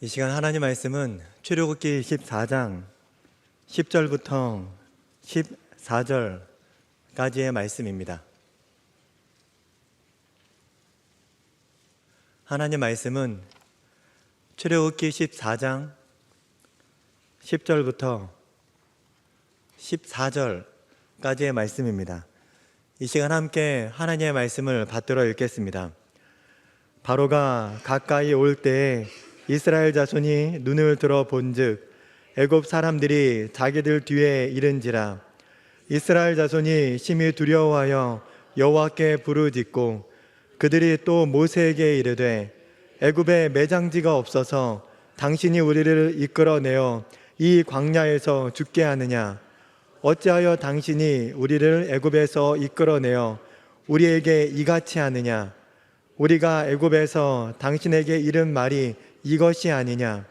이 시간 하나님 말씀은 출애굽기 14장 10절부터 14절까지의 말씀입니다. 하나님 말씀은 출애굽기 14장 10절부터 14절까지의 말씀입니다. 이 시간 함께 하나님의 말씀을 받들어 읽겠습니다. 바로가 가까이 올 때에 이스라엘 자손이 눈을 들어 본즉 애굽 사람들이 자기들 뒤에 이른지라. 이스라엘 자손이 심히 두려워하여 여호와께 부르짖고 그들이 또 모세에게 이르되 애굽에 매장지가 없어서 당신이 우리를 이끌어내어 이 광야에서 죽게 하느냐? 어찌하여 당신이 우리를 애굽에서 이끌어내어 우리에게 이같이 하느냐? 우리가 애굽에서 당신에게 이른 말이 이것이 아니냐?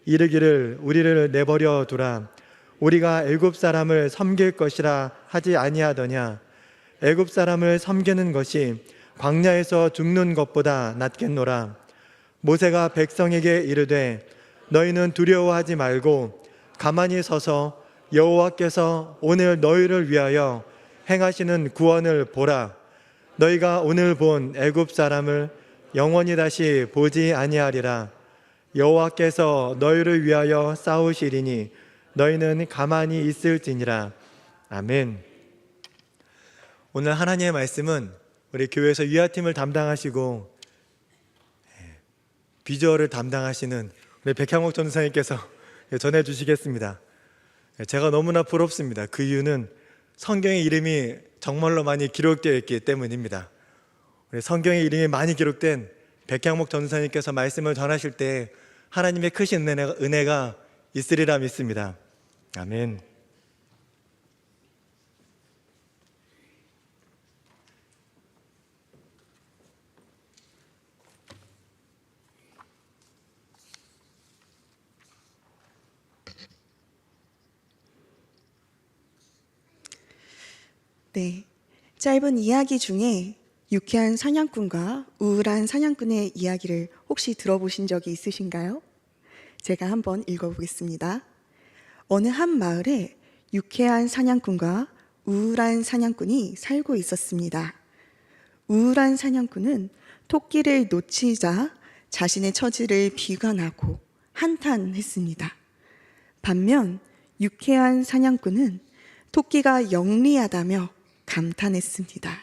이르기를 우리를 내버려 두라. 우리가 애굽 사람을 섬길 것이라 하지 아니하더냐? 애굽 사람을 섬기는 것이 광야에서 죽는 것보다 낫겠노라. 모세가 백성에게 이르되 너희는 두려워하지 말고 가만히 서서 여호와께서 오늘 너희를 위하여 행하시는 구원을 보라. 너희가 오늘 본 애굽 사람을 영원히 다시 보지 아니하리라. 여호와께서 너희를 위하여 싸우시리니 너희는 가만히 있을지니라. 아멘. 오늘 하나님의 말씀은 우리 교회에서 유아팀을 담당하시고 비주얼을 담당하시는 우리 백향옥 전사님께서 전해주시겠습니다. 제가 너무나 부럽습니다. 그 이유는 성경의 이름이 정말로 많이 기록되어 있기 때문입니다. 우리 성경의 이름이 많이 기록된 백향목 전사님께서 말씀을 전하실 때 하나님의 크신 은혜가 있으리라 믿습니다. 아멘. 네, 짧은 이야기 중에 유쾌한 사냥꾼과 우울한 사냥꾼의 이야기를 혹시 들어보신 적이 있으신가요? 제가 한번 읽어보겠습니다. 어느 한 마을에 유쾌한 사냥꾼과 우울한 사냥꾼이 살고 있었습니다. 우울한 사냥꾼은 토끼를 놓치자 자신의 처지를 비관하고 한탄했습니다. 반면 유쾌한 사냥꾼은 토끼가 영리하다며 감탄했습니다.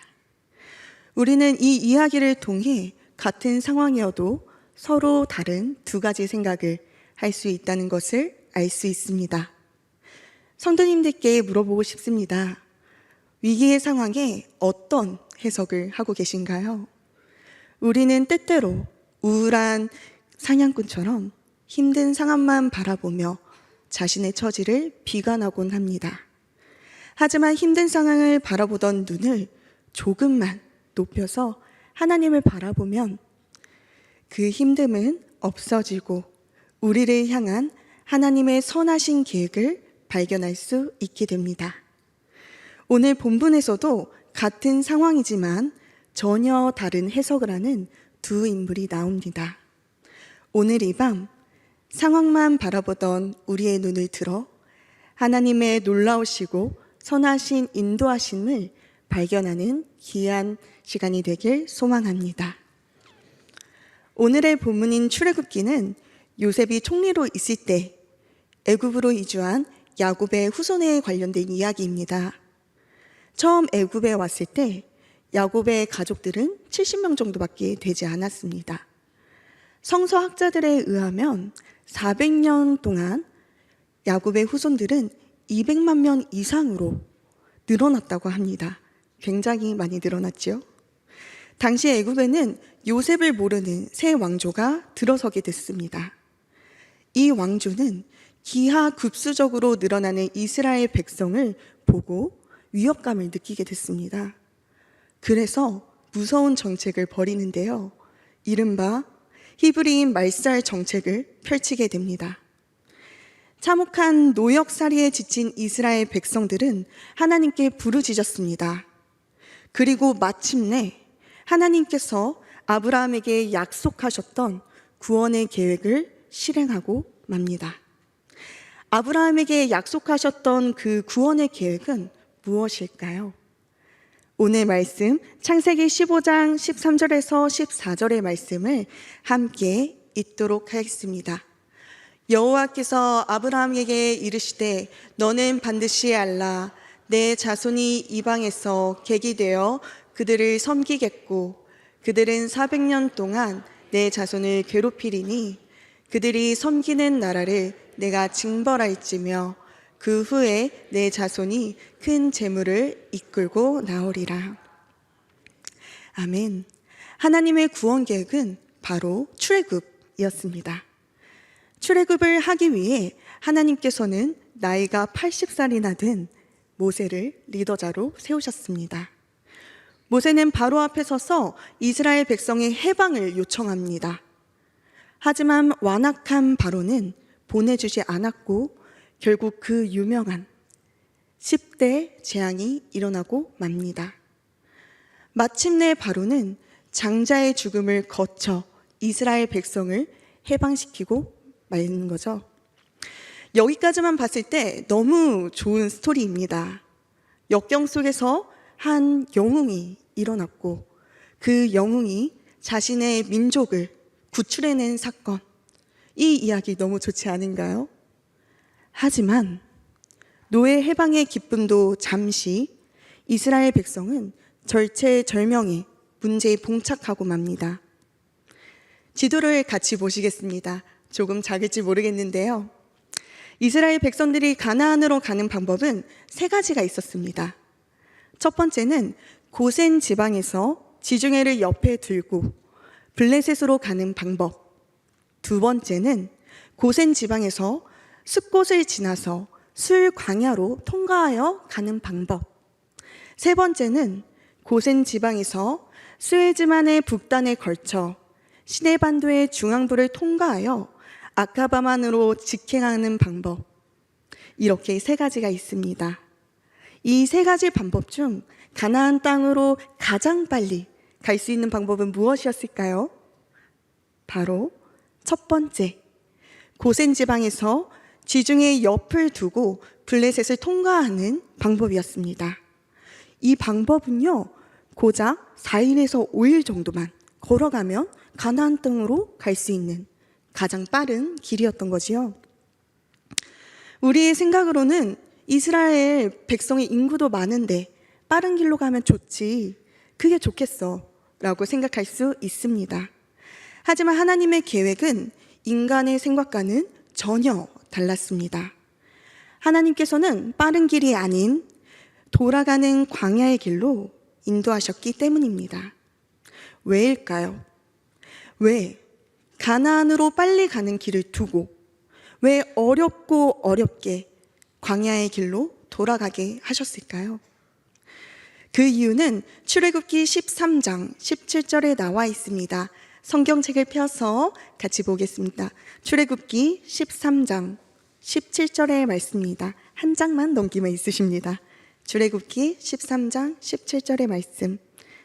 우리는 이 이야기를 통해 같은 상황이어도 서로 다른 두 가지 생각을 할 수 있다는 것을 알 수 있습니다. 성도님들께 물어보고 싶습니다. 위기의 상황에 어떤 해석을 하고 계신가요? 우리는 때때로 우울한 사냥꾼처럼 힘든 상황만 바라보며 자신의 처지를 비관하곤 합니다. 하지만 힘든 상황을 바라보던 눈을 조금만 높여서 하나님을 바라보면 그 힘듦은 없어지고 우리를 향한 하나님의 선하신 계획을 발견할 수 있게 됩니다. 오늘 본문에서도 같은 상황이지만 전혀 다른 해석을 하는 두 인물이 나옵니다. 오늘 이 밤 상황만 바라보던 우리의 눈을 들어 하나님의 놀라우시고 선하신 인도하심을 발견하는 귀한 시간이 되길 소망합니다. 오늘의 본문인 출애굽기는 요셉이 총리로 있을 때 애굽으로 이주한 야곱의 후손에 관련된 이야기입니다. 처음 애굽에 왔을 때 야곱의 가족들은 70명 정도밖에 되지 않았습니다. 성서학자들에 의하면 400년 동안 야곱의 후손들은 200만 명 이상으로 늘어났다고 합니다. 굉장히 많이 늘어났죠. 당시 애굽에는 요셉을 모르는 새 왕조가 들어서게 됐습니다. 이 왕조는 기하급수적으로 늘어나는 이스라엘 백성을 보고 위협감을 느끼게 됐습니다. 그래서 무서운 정책을 벌이는데요. 이른바 히브리인 말살 정책을 펼치게 됩니다. 참혹한 노역살이에 지친 이스라엘 백성들은 하나님께 부르짖었습니다. 그리고 마침내 하나님께서 아브라함에게 약속하셨던 구원의 계획을 실행하고 맙니다. 아브라함에게 약속하셨던 그 구원의 계획은 무엇일까요? 오늘 말씀 창세기 15장 13절에서 14절의 말씀을 함께 읽도록 하겠습니다. 여호와께서 아브라함에게 이르시되 너는 반드시 알라 내 자손이 이방에서 객이 되어 그들을 섬기겠고 그들은 400년 동안 내 자손을 괴롭히리니 그들이 섬기는 나라를 내가 징벌할지며 그 후에 내 자손이 큰 재물을 이끌고 나오리라. 아멘. 하나님의 구원 계획은 바로 출애굽이었습니다. 출애굽을 하기 위해 하나님께서는 나이가 80살이나 된 모세를 리더자로 세우셨습니다. 모세는 바로 앞에 서서 이스라엘 백성의 해방을 요청합니다. 하지만 완악한 바로는 보내주지 않았고 결국 그 유명한 10대 재앙이 일어나고 맙니다. 마침내 바로는 장자의 죽음을 거쳐 이스라엘 백성을 해방시키고 말는 거죠. 여기까지만 봤을 때 너무 좋은 스토리입니다. 역경 속에서 한 영웅이 일어났고 그 영웅이 자신의 민족을 구출해낸 사건, 이 이야기 너무 좋지 않은가요? 하지만 노예 해방의 기쁨도 잠시 이스라엘 백성은 절체절명의 문제에 봉착하고 맙니다. 지도를 같이 보시겠습니다. 조금 작을지 모르겠는데요. 이스라엘 백성들이 가나안으로 가는 방법은 3가지가 있었습니다. 첫 번째는 고센 지방에서 지중해를 옆에 들고 블레셋으로 가는 방법. 두 번째는 고센 지방에서 숲곳을 지나서 술 광야로 통과하여 가는 방법. 세 번째는 고센 지방에서 스웨즈만의 북단에 걸쳐 시내반도의 중앙부를 통과하여 아카바만으로 직행하는 방법. 이렇게 3가지가 있습니다. 이 3가지 방법 중 가나안 땅으로 가장 빨리 갈 수 있는 방법은 무엇이었을까요? 바로 첫 번째, 고센 지방에서 지중해 옆을 두고 블레셋을 통과하는 방법이었습니다. 이 방법은요, 고작 4일에서 5일 정도만 걸어가면 가나안 땅으로 갈 수 있는 가장 빠른 길이었던 거지요. 우리의 생각으로는 이스라엘 백성의 인구도 많은데 빠른 길로 가면 좋지, 그게 좋겠어 라고 생각할 수 있습니다. 하지만 하나님의 계획은 인간의 생각과는 전혀 달랐습니다. 하나님께서는 빠른 길이 아닌 돌아가는 광야의 길로 인도하셨기 때문입니다. 왜일까요? 왜 가나안으로 빨리 가는 길을 두고 왜 어렵고 어렵게 광야의 길로 돌아가게 하셨을까요? 그 이유는 출애굽기 13장 17절에 나와 있습니다. 성경책을 펴서 같이 보겠습니다. 출애굽기 13장 17절의 말씀입니다. 한 장만 넘기면 있으십니다. 출애굽기 13장 17절의 말씀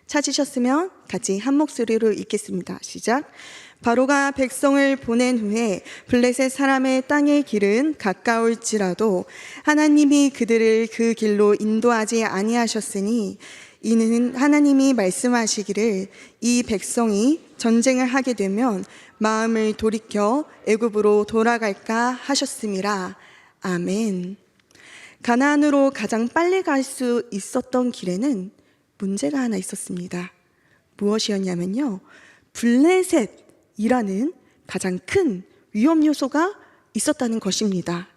찾으셨으면 같이 한 목소리로 읽겠습니다. 시작. 바로가 백성을 보낸 후에 블레셋 사람의 땅의 길은 가까울지라도 하나님이 그들을 그 길로 인도하지 아니하셨으니 이는 하나님이 말씀하시기를 이 백성이 전쟁을 하게 되면 마음을 돌이켜 애굽으로 돌아갈까 하셨음이라. 아멘. 가나안으로 가장 빨리 갈 수 있었던 길에는 문제가 하나 있었습니다. 무엇이었냐면요, 블레셋이라는 가장 큰 위험 요소가 있었다는 것입니다.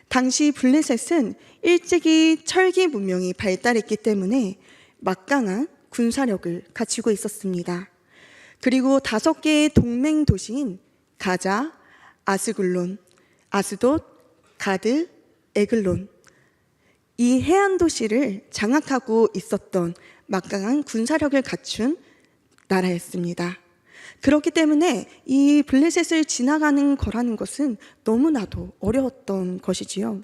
당시 블레셋은 일찍이 철기 문명이 발달했기 때문에 막강한 군사력을 갖추고 있었습니다. 그리고 5개의 동맹 도시인 가자, 아스글론, 아스돗, 가드, 에글론, 이 해안 도시를 장악하고 있었던 막강한 군사력을 갖춘 나라였습니다. 그렇기 때문에 이 블레셋을 지나가는 거라는 것은 너무나도 어려웠던 것이지요.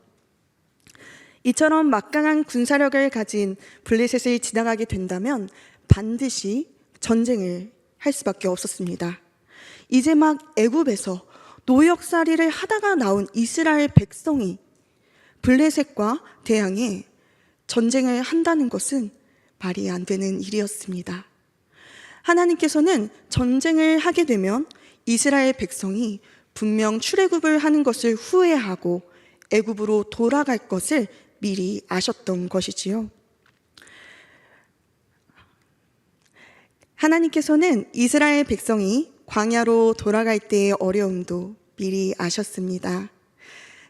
이처럼 막강한 군사력을 가진 블레셋을 지나가게 된다면 반드시 전쟁을 할 수밖에 없었습니다. 이제 막 애굽에서 노역살이를 하다가 나온 이스라엘 백성이 블레셋과 대항해 전쟁을 한다는 것은 말이 안 되는 일이었습니다. 하나님께서는 전쟁을 하게 되면 이스라엘 백성이 분명 출애굽을 하는 것을 후회하고 애굽으로 돌아갈 것을 미리 아셨던 것이지요. 하나님께서는 이스라엘 백성이 광야로 돌아갈 때의 어려움도 미리 아셨습니다.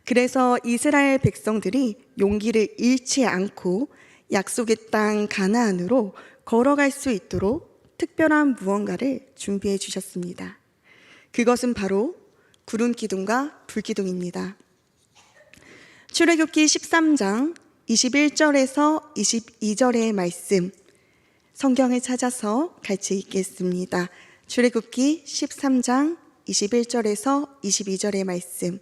그래서 이스라엘 백성들이 용기를 잃지 않고 약속의 땅 가나안으로 걸어갈 수 있도록 특별한 무언가를 준비해 주셨습니다. 그것은 바로 구름 기둥과 불 기둥입니다. 출애굽기 13장 21절에서 22절의 말씀, 성경을 찾아서 같이 읽겠습니다. 출애굽기 13장 21절에서 22절의 말씀.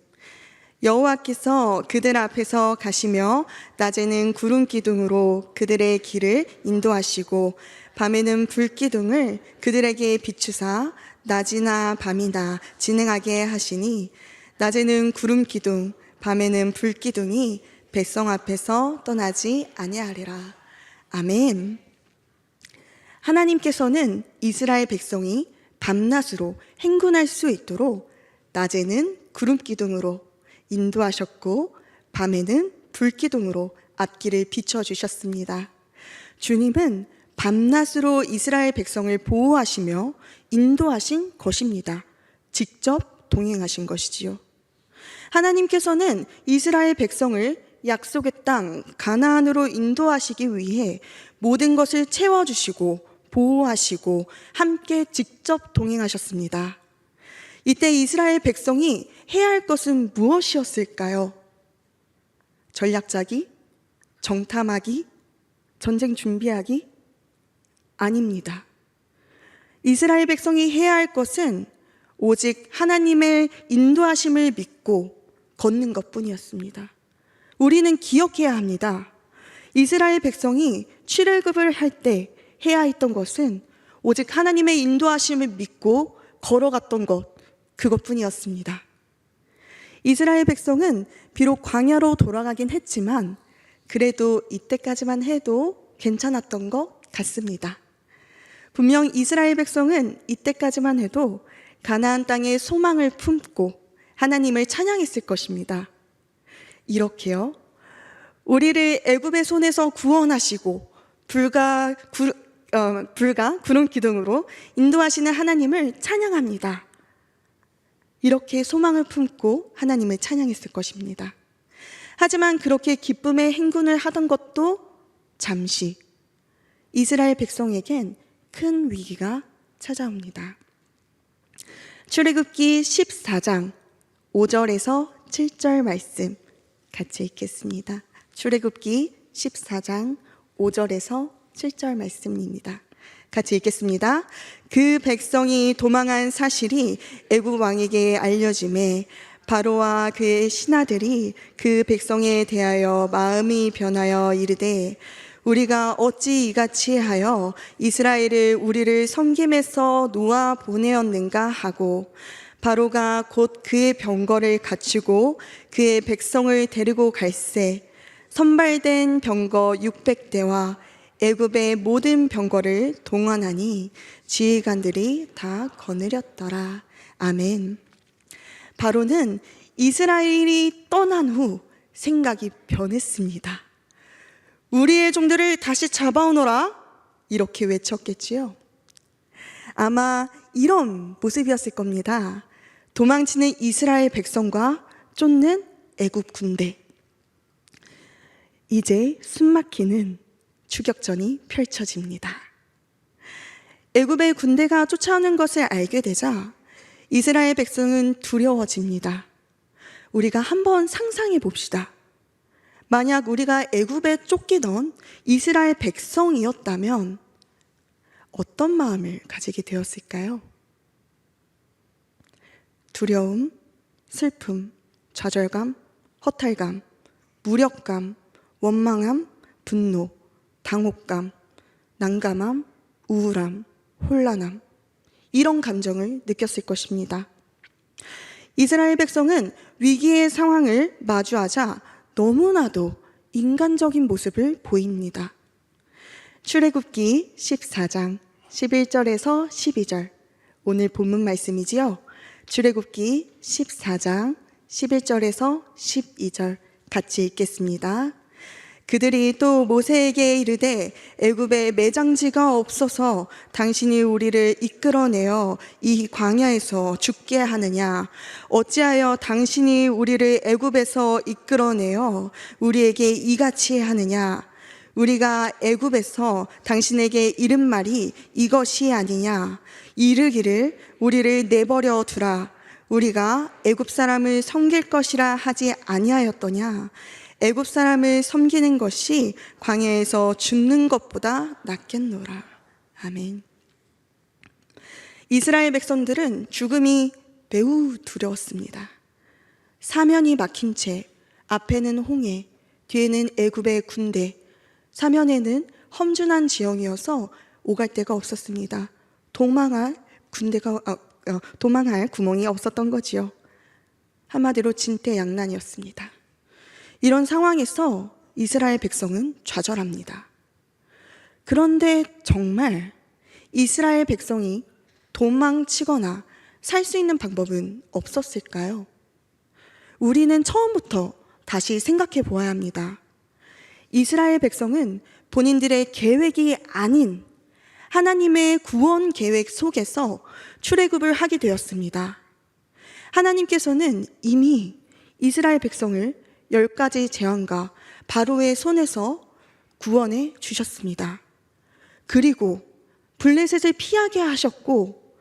여호와께서 그들 앞에서 가시며 낮에는 구름 기둥으로 그들의 길을 인도하시고 밤에는 불 기둥을 그들에게 비추사 낮이나 밤이나 진행하게 하시니 낮에는 구름 기둥 밤에는 불 기둥이 백성 앞에서 떠나지 아니하리라. 아멘. 하나님께서는 이스라엘 백성이 밤낮으로 행군할 수 있도록 낮에는 구름 기둥으로 인도하셨고 밤에는 불 기둥으로 앞길을 비춰주셨습니다. 주님은 밤낮으로 이스라엘 백성을 보호하시며 인도하신 것입니다. 직접 동행하신 것이지요. 하나님께서는 이스라엘 백성을 약속의 땅 가나안으로 인도하시기 위해 모든 것을 채워주시고 보호하시고 함께 직접 동행하셨습니다. 이때 이스라엘 백성이 해야 할 것은 무엇이었을까요? 전략 짜기? 정탐하기? 전쟁 준비하기? 아닙니다. 이스라엘 백성이 해야 할 것은 오직 하나님의 인도하심을 믿고 걷는 것뿐이었습니다. 우리는 기억해야 합니다. 이스라엘 백성이 출애굽을 할 때 해야 했던 것은 오직 하나님의 인도하심을 믿고 걸어갔던 것, 그것뿐이었습니다. 이스라엘 백성은 비록 광야로 돌아가긴 했지만 그래도 이때까지만 해도 괜찮았던 것 같습니다. 분명 이스라엘 백성은 이때까지만 해도 가나안 땅에 소망을 품고 하나님을 찬양했을 것입니다. 이렇게요, 우리를 애굽의 손에서 구원하시고 불과 구름 기둥으로 인도하시는 하나님을 찬양합니다. 이렇게 소망을 품고 하나님을 찬양했을 것입니다. 하지만 그렇게 기쁨의 행군을 하던 것도 잠시 이스라엘 백성에겐 큰 위기가 찾아옵니다. 출애굽기 14장 5절에서 7절 말씀 같이 읽겠습니다. 출애굽기 14장 5절에서 7절 말씀입니다. 같이 읽겠습니다. 그 백성이 도망한 사실이 애굽 왕에게 알려짐에 바로와 그의 신하들이 그 백성에 대하여 마음이 변하여 이르되 우리가 어찌 이같이 하여 이스라엘을 우리를 섬김에서 놓아 보내었는가 하고 바로가 곧 그의 병거를 갖추고 그의 백성을 데리고 갈새 선발된 병거 600대와 애굽의 모든 병거를 동원하니 지휘관들이 다 거느렸더라. 아멘. 바로는 이스라엘이 떠난 후 생각이 변했습니다. 우리의 종들을 다시 잡아오너라, 이렇게 외쳤겠지요. 아마 이런 모습이었을 겁니다. 도망치는 이스라엘 백성과 쫓는 애굽 군대. 이제 숨막히는 추격전이 펼쳐집니다. 애굽의 군대가 쫓아오는 것을 알게 되자 이스라엘 백성은 두려워집니다. 우리가 한번 상상해 봅시다. 만약 우리가 애굽에 쫓기던 이스라엘 백성이었다면 어떤 마음을 가지게 되었을까요? 두려움, 슬픔, 좌절감, 허탈감, 무력감, 원망함, 분노, 당혹감, 난감함, 우울함, 혼란함, 이런 감정을 느꼈을 것입니다. 이스라엘 백성은 위기의 상황을 마주하자 너무나도 인간적인 모습을 보입니다. 출애굽기 14장 11절에서 12절, 오늘 본문 말씀이지요. 출애굽기 14장 11절에서 12절 같이 읽겠습니다. 그들이 또 모세에게 이르되 애굽에 매장지가 없어서 당신이 우리를 이끌어내어 이 광야에서 죽게 하느냐? 어찌하여 당신이 우리를 애굽에서 이끌어내어 우리에게 이같이 하느냐? 우리가 애굽에서 당신에게 이른 말이 이것이 아니냐? 이르기를 우리를 내버려 두라. 우리가 애굽 사람을 섬길 것이라 하지 아니하였더냐? 애굽 사람을 섬기는 것이 광야에서 죽는 것보다 낫겠노라. 아멘. 이스라엘 백성들은 죽음이 매우 두려웠습니다. 사면이 막힌 채 앞에는 홍해, 뒤에는 애굽의 군대, 사면에는 험준한 지형이어서 오갈 데가 없었습니다. 도망할 구멍이 없었던 거지요. 한마디로 진퇴양난이었습니다. 이런 상황에서 이스라엘 백성은 좌절합니다. 그런데 정말 이스라엘 백성이 도망치거나 살 수 있는 방법은 없었을까요? 우리는 처음부터 다시 생각해 보아야 합니다. 이스라엘 백성은 본인들의 계획이 아닌 하나님의 구원 계획 속에서 출애굽을 하게 되었습니다. 하나님께서는 이미 이스라엘 백성을 10가지 재앙과 바로의 손에서 구원해 주셨습니다. 그리고 블레셋을 피하게 하셨고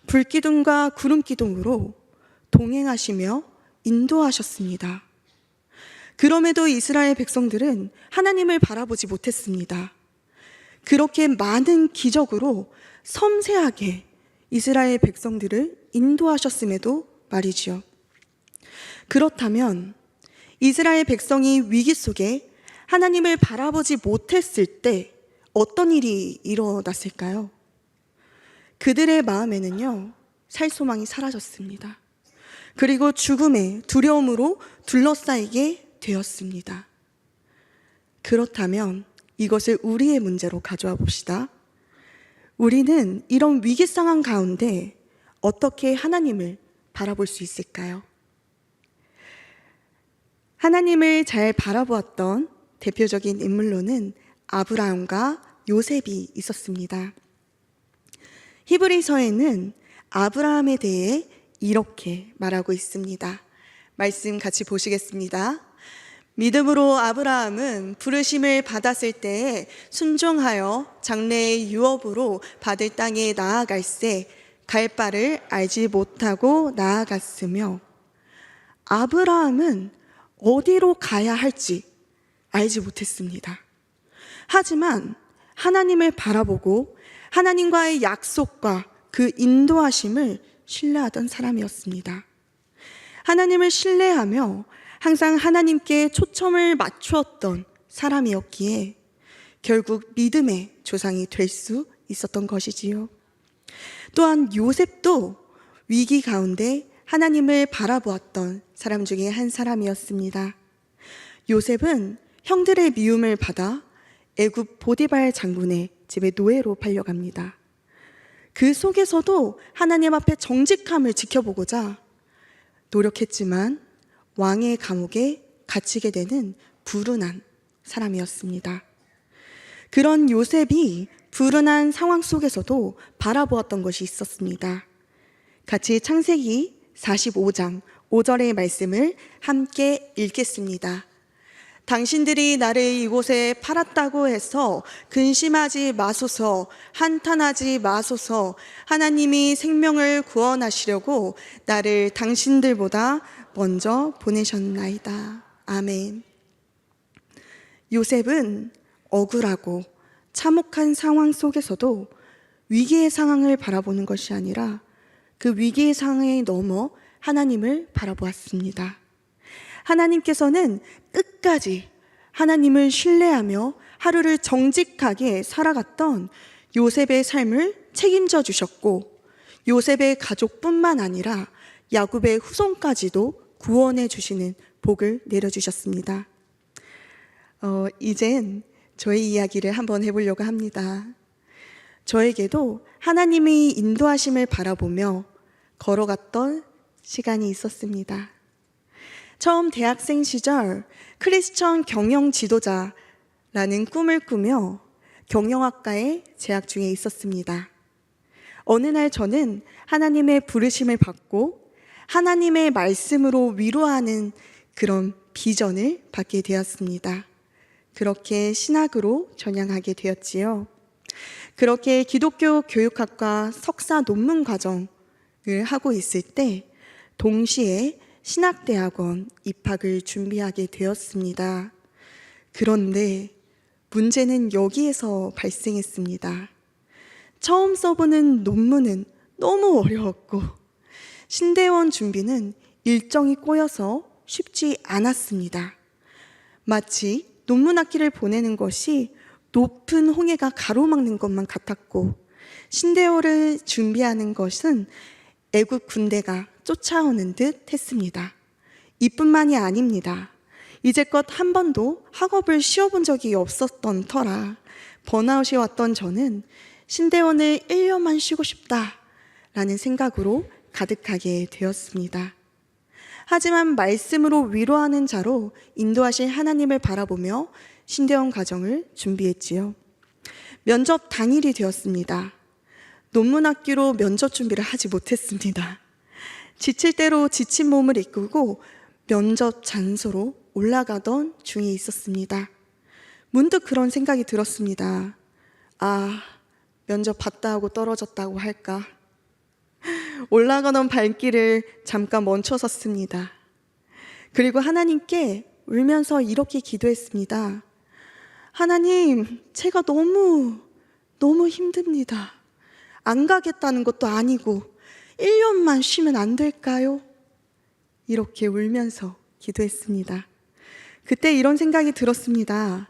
불기둥과 구름기둥으로 동행하시며 인도하셨습니다. 그럼에도 이스라엘 백성들은 하나님을 바라보지 못했습니다. 그렇게 많은 기적으로 섬세하게 이스라엘 백성들을 인도하셨음에도 말이지요. 그렇다면 이스라엘 백성이 위기 속에 하나님을 바라보지 못했을 때 어떤 일이 일어났을까요? 그들의 마음에는요, 살 소망이 사라졌습니다. 그리고 죽음의 두려움으로 둘러싸이게 되었습니다. 그렇다면 이것을 우리의 문제로 가져와 봅시다. 우리는 이런 위기 상황 가운데 어떻게 하나님을 바라볼 수 있을까요? 하나님을 잘 바라보았던 대표적인 인물로는 아브라함과 요셉이 있었습니다. 히브리서에는 아브라함에 대해 이렇게 말하고 있습니다. 말씀 같이 보시겠습니다. 믿음으로 아브라함은 부르심을 받았을 때에 순종하여 장래의 유업으로 받을 땅에 나아갈새 갈 바를 알지 못하고 나아갔으며, 아브라함은 어디로 가야 할지 알지 못했습니다. 하지만 하나님을 바라보고 하나님과의 약속과 그 인도하심을 신뢰하던 사람이었습니다. 하나님을 신뢰하며 항상 하나님께 초점을 맞추었던 사람이었기에 결국 믿음의 조상이 될 수 있었던 것이지요. 또한 요셉도 위기 가운데 하나님을 바라보았던 사람 중에 한 사람이었습니다. 요셉은 형들의 미움을 받아 애굽 보디발 장군의 집에 노예로 팔려갑니다. 그 속에서도 하나님 앞에 정직함을 지켜보고자 노력했지만 왕의 감옥에 갇히게 되는 불운한 사람이었습니다. 그런 요셉이 불운한 상황 속에서도 바라보았던 것이 있었습니다. 같이 창세기 45장 5절의 말씀을 함께 읽겠습니다. 당신들이 나를 이곳에 팔았다고 해서 근심하지 마소서, 한탄하지 마소서. 하나님이 생명을 구원하시려고 나를 당신들보다 먼저 보내셨나이다. 아멘. 요셉은 억울하고 참혹한 상황 속에서도 위기의 상황을 바라보는 것이 아니라 그 위기의 상황에 넘어 하나님을 바라보았습니다. 하나님께서는 끝까지 하나님을 신뢰하며 하루를 정직하게 살아갔던 요셉의 삶을 책임져 주셨고, 요셉의 가족뿐만 아니라 야곱의 후손까지도 구원해 주시는 복을 내려주셨습니다. 이젠 저의 이야기를 한번 해보려고 합니다. 저에게도 하나님의 인도하심을 바라보며 걸어갔던 시간이 있었습니다. 처음 대학생 시절 크리스천 경영 지도자라는 꿈을 꾸며 경영학과에 재학 중에 있었습니다. 어느 날 저는 하나님의 부르심을 받고 하나님의 말씀으로 위로하는 그런 비전을 받게 되었습니다. 그렇게 신학으로 전향하게 되었지요. 그렇게 기독교 교육학과 석사 논문 과정을 하고 있을 때 동시에 신학대학원 입학을 준비하게 되었습니다. 그런데 문제는 여기에서 발생했습니다. 처음 써보는 논문은 너무 어려웠고 신대원 준비는 일정이 꼬여서 쉽지 않았습니다. 마치 논문 학기를 보내는 것이 높은 홍해가 가로막는 것만 같았고 신대원을 준비하는 것은 애국 군대가 쫓아오는 듯 했습니다. 이뿐만이 아닙니다. 이제껏 한 번도 학업을 쉬어본 적이 없었던 터라 번아웃이 왔던 저는 신대원을 1년만 쉬고 싶다라는 생각으로 가득하게 되었습니다. 하지만 말씀으로 위로하는 자로 인도하실 하나님을 바라보며 신대원 과정을 준비했지요. 면접 당일이 되었습니다. 논문 학기로 면접 준비를 하지 못했습니다. 지칠 대로 지친 몸을 이끌고 면접 장소로 올라가던 중에 있었습니다. 문득 그런 생각이 들었습니다. 면접 봤다 하고 떨어졌다고 할까? 올라가던 발길을 잠깐 멈춰 섰습니다. 그리고 하나님께 울면서 이렇게 기도했습니다. 하나님, 제가 너무 힘듭니다. 안 가겠다는 것도 아니고 1년만 쉬면 안 될까요? 이렇게 울면서 기도했습니다. 그때 이런 생각이 들었습니다.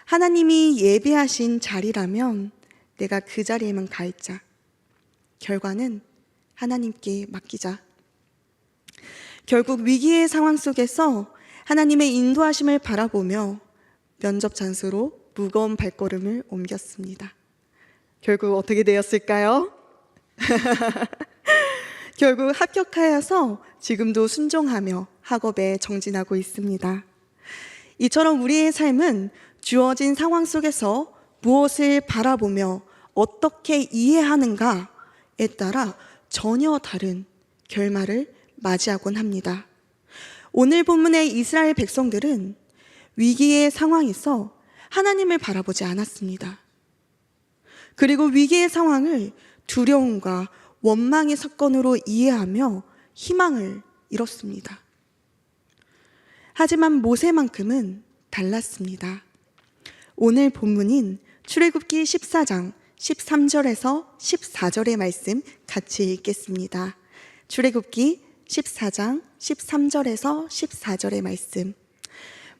하나님이 예비하신 자리라면 내가 그 자리에만 가 있자. 결과는 하나님께 맡기자. 결국 위기의 상황 속에서 하나님의 인도하심을 바라보며 면접 장소로 무거운 발걸음을 옮겼습니다. 결국 어떻게 되었을까요? 결국 합격하여서 지금도 순종하며 학업에 정진하고 있습니다. 이처럼 우리의 삶은 주어진 상황 속에서 무엇을 바라보며 어떻게 이해하는가에 따라 전혀 다른 결말을 맞이하곤 합니다. 오늘 본문의 이스라엘 백성들은 위기의 상황에서 하나님을 바라보지 않았습니다. 그리고 위기의 상황을 두려움과 원망의 사건으로 이해하며 희망을 잃었습니다. 하지만 모세만큼은 달랐습니다. 오늘 본문인 출애굽기 14장 13절에서 14절의 말씀 같이 읽겠습니다. 출애굽기 14장 13절에서 14절의 말씀.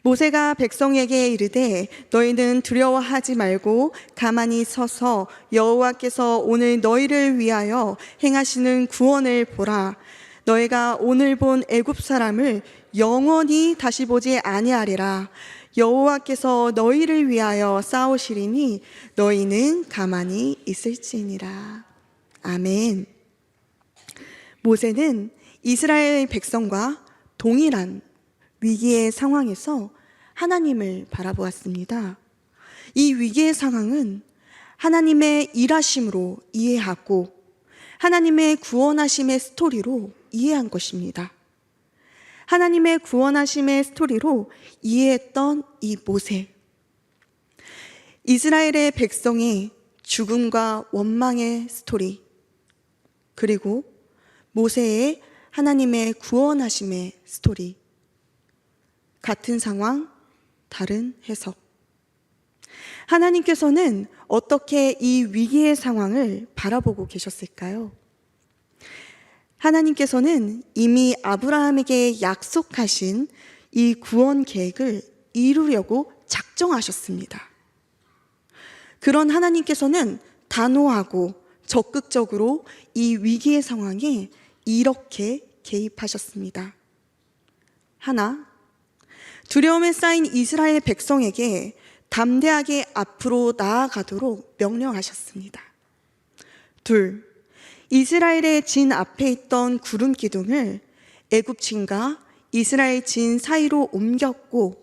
모세가 백성에게 이르되 너희는 두려워하지 말고 가만히 서서 여호와께서 오늘 너희를 위하여 행하시는 구원을 보라. 너희가 오늘 본 애굽 사람을 영원히 다시 보지 아니하리라. 여호와께서 너희를 위하여 싸우시리니 너희는 가만히 있을지니라. 아멘. 모세는 이스라엘 백성과 동일한 위기의 상황에서 하나님을 바라보았습니다. 이 위기의 상황은 하나님의 일하심으로 이해하고 하나님의 구원하심의 스토리로 이해한 것입니다. 하나님의 구원하심의 스토리로 이해했던 이 모세. 이스라엘의 백성의 죽음과 원망의 스토리, 그리고 모세의 하나님의 구원하심의 스토리. 같은 상황, 다른 해석. 하나님께서는 어떻게 이 위기의 상황을 바라보고 계셨을까요? 하나님께서는 이미 아브라함에게 약속하신 이 구원 계획을 이루려고 작정하셨습니다. 그런 하나님께서는 단호하고 적극적으로 이 위기의 상황에 이렇게 개입하셨습니다. 하나, 두려움에 쌓인 이스라엘 백성에게 담대하게 앞으로 나아가도록 명령하셨습니다. 둘, 이스라엘의 진 앞에 있던 구름 기둥을 애굽 진과 이스라엘 진 사이로 옮겼고,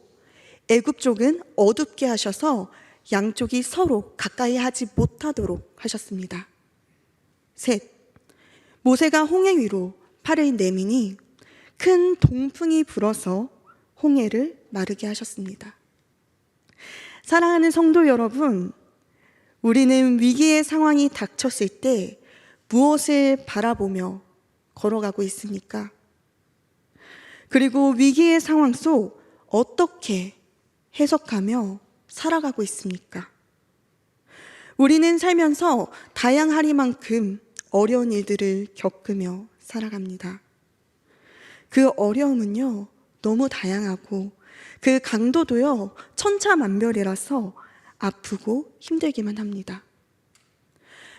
애굽 쪽은 어둡게 하셔서 양쪽이 서로 가까이 하지 못하도록 하셨습니다. 셋, 모세가 홍해 위로 팔을 내미니 큰 동풍이 불어서 홍해를 마르게 하셨습니다. 사랑하는 성도 여러분, 우리는 위기의 상황이 닥쳤을 때 무엇을 바라보며 걸어가고 있습니까? 그리고 위기의 상황 속 어떻게 해석하며 살아가고 있습니까? 우리는 살면서 다양하리만큼 어려운 일들을 겪으며 살아갑니다. 그 어려움은요, 너무 다양하고 그 강도도요, 천차만별이라서 아프고 힘들기만 합니다.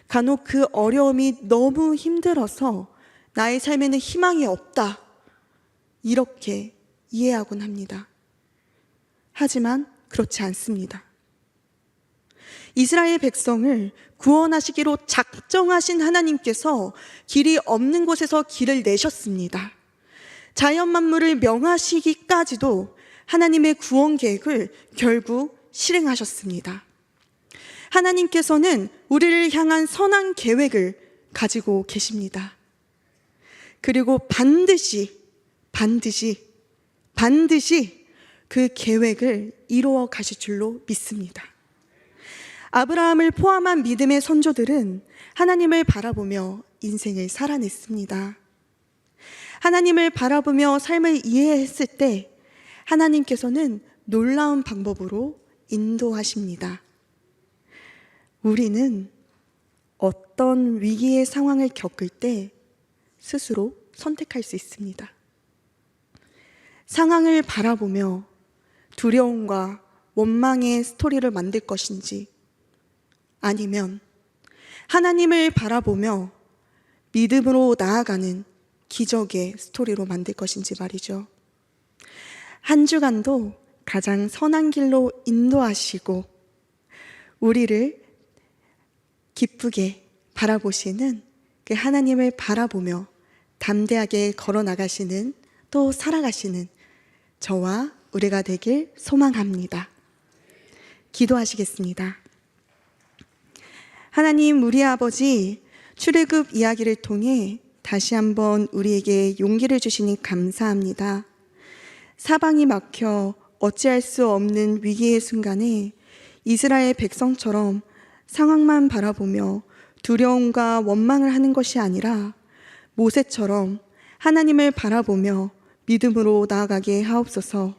간혹 그 어려움이 너무 힘들어서 나의 삶에는 희망이 없다, 이렇게 이해하곤 합니다. 하지만 그렇지 않습니다. 이스라엘 백성을 구원하시기로 작정하신 하나님께서 길이 없는 곳에서 길을 내셨습니다. 자연 만물을 명하시기까지도 하나님의 구원 계획을 결국 실행하셨습니다. 하나님께서는 우리를 향한 선한 계획을 가지고 계십니다. 그리고 반드시 그 계획을 이루어 가실 줄로 믿습니다. 아브라함을 포함한 믿음의 선조들은 하나님을 바라보며 인생을 살아냈습니다. 하나님을 바라보며 삶을 이해했을 때 하나님께서는 놀라운 방법으로 인도하십니다. 우리는 어떤 위기의 상황을 겪을 때 스스로 선택할 수 있습니다. 상황을 바라보며 두려움과 원망의 스토리를 만들 것인지, 아니면 하나님을 바라보며 믿음으로 나아가는 기적의 스토리로 만들 것인지 말이죠. 한 주간도 가장 선한 길로 인도하시고 우리를 기쁘게 바라보시는 그 하나님을 바라보며 담대하게 걸어 나가시는, 또 살아가시는 저와 우리가 되길 소망합니다. 기도하시겠습니다. 하나님, 우리 아버지, 출애굽 이야기를 통해 다시 한번 우리에게 용기를 주시니 감사합니다. 사방이 막혀 어찌할 수 없는 위기의 순간에 이스라엘 백성처럼 상황만 바라보며 두려움과 원망을 하는 것이 아니라 모세처럼 하나님을 바라보며 믿음으로 나아가게 하옵소서.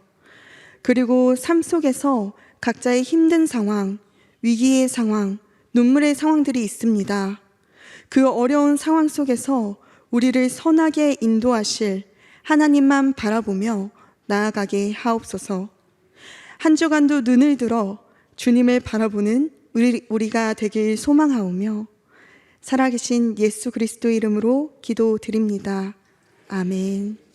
그리고 삶 속에서 각자의 힘든 상황, 위기의 상황, 눈물의 상황들이 있습니다. 그 어려운 상황 속에서 우리를 선하게 인도하실 하나님만 바라보며 나아가게 하옵소서. 한 주간도 눈을 들어 주님을 바라보는 우리가 되길 소망하오며 살아계신 예수 그리스도 이름으로 기도드립니다. 아멘.